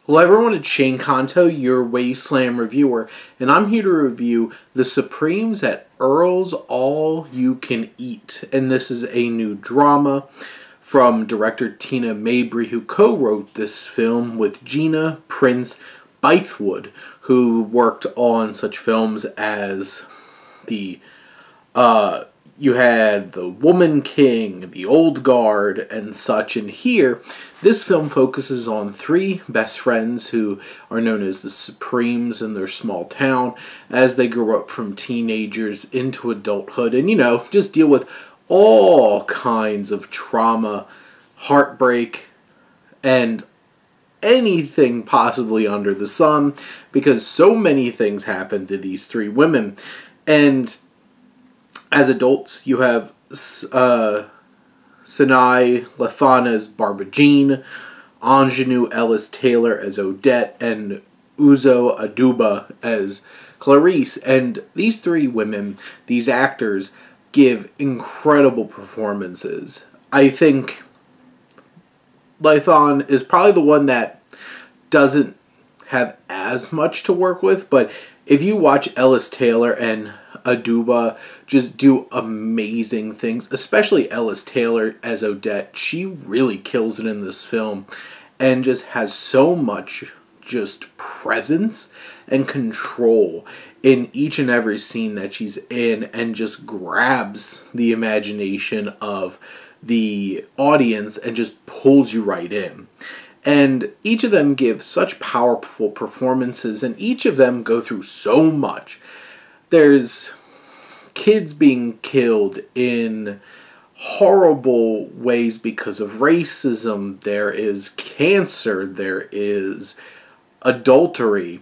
Hello everyone, it's Shane Kanto, your Wasteland reviewer, and I'm here to review The Supremes at Earl's All You Can Eat. And this is a new drama from director Tina Mabry, who co-wrote this film with Gina Prince Bythewood, who worked on such films as you had The Woman King, The Old Guard, and such. And here, this film focuses on three best friends who are known as the Supremes in their small town as they grow up from teenagers into adulthood and, just deal with all kinds of trauma, heartbreak, and anything possibly under the sun, because so many things happen to these three women. And as adults, you have Sinai Lathan as Barbara Jean, Ingenue Ellis Taylor as Odette, and Uzo Aduba as Clarice. And these three women, these actors, give incredible performances. I think Lathan is probably the one that doesn't have as much to work with, but if you watch Ellis Taylor and Aduba just do amazing things, especially Ellis Taylor as Odette, she really kills it in this film and just has so much just presence and control in each and every scene that she's in, and just grabs the imagination of the audience and just pulls you right in. And each of them give such powerful performances, and each of them go through so much. There's kids being killed in horrible ways because of racism. There is cancer. There is adultery.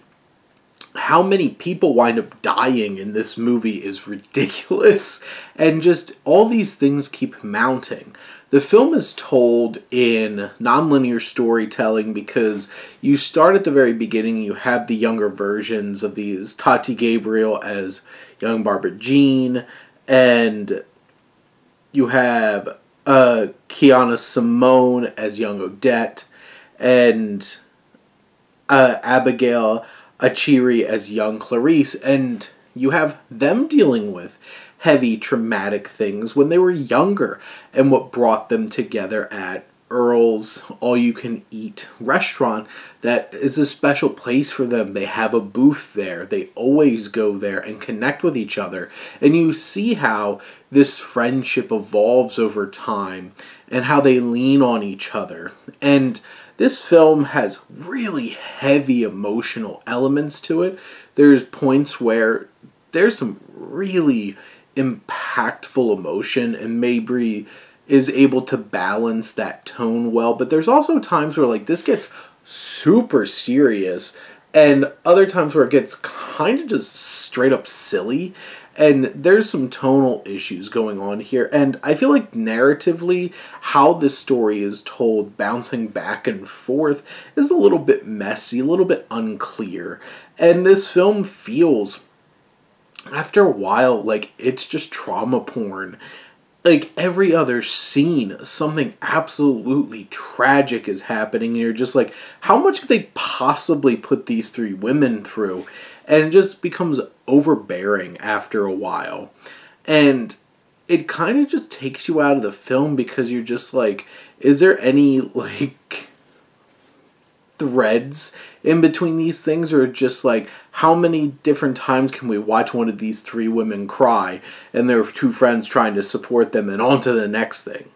How many people wind up dying in this movie is ridiculous. And just all these things keep mounting. The film is told in nonlinear storytelling because you start at the very beginning, you have the younger versions of these, Tati Gabriel as young Barbara Jean, and you have Kiana Simone as young Odette, and Abigail Achiri as young Clarice, and you have them dealing with heavy traumatic things when they were younger, and what brought them together at Earl's all-you-can-eat restaurant that is a special place for them. They have a booth there. They always go there and connect with each other. And you see how this friendship evolves over time and how they lean on each other. And this film has really heavy emotional elements to it. There's points where there's some really impactful emotion, and Mabry is able to balance that tone well, but there's also times where this gets super serious, and other times where it gets kind of just straight up silly, and there's some tonal issues going on here. And I feel like narratively how this story is told, bouncing back and forth, is a little bit messy, a little bit unclear, and this film feels after a while like it's just trauma porn. Every other scene, something absolutely tragic is happening, and you're just like, how much could they possibly put these three women through? And it just becomes overbearing after a while. And it kind of just takes you out of the film because you're just like, is there any, threads in between these things, or just how many different times can we watch one of these three women cry and their two friends trying to support them and on to the next thing?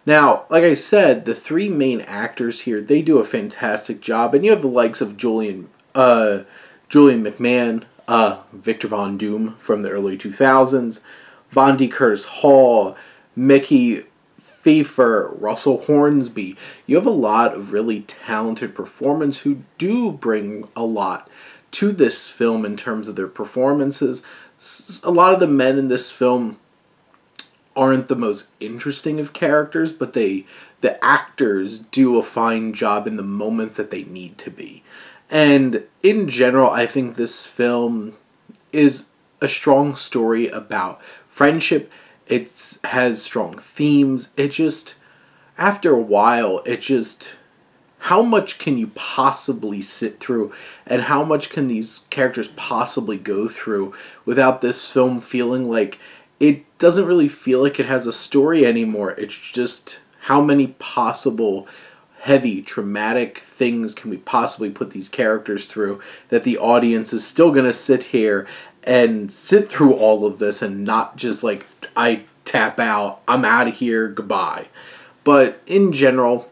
Now, like I said, the three main actors here, they do a fantastic job, and you have the likes of Julian McMahon, Victor Von Doom from the early 2000s, Bondi Curtis Hall, Mickey Pfeiffer, Russell Hornsby. You have a lot of really talented performers who do bring a lot to this film in terms of their performances. A lot of the men in this film aren't the most interesting of characters, but the actors do a fine job in the moments that they need to be. And in general, I think this film is a strong story about friendship. It has strong themes. It just, after a while, it just how much can you possibly sit through, and how much can these characters possibly go through without this film feeling like it doesn't really feel like it has a story anymore. It's just how many possible heavy, traumatic things can we possibly put these characters through that the audience is still going to sit here and sit through all of this and not just like, I tap out, I'm out of here, goodbye. But in general,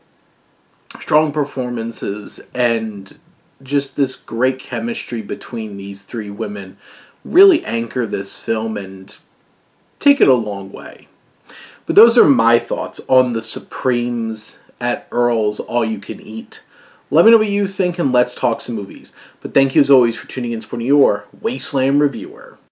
strong performances and just this great chemistry between these three women really anchor this film and take it a long way. But those are my thoughts on the Supremes at Earl's All You Can Eat. Let me know what you think and let's talk some movies. But thank you as always for tuning in and supporting your Wasteland reviewer.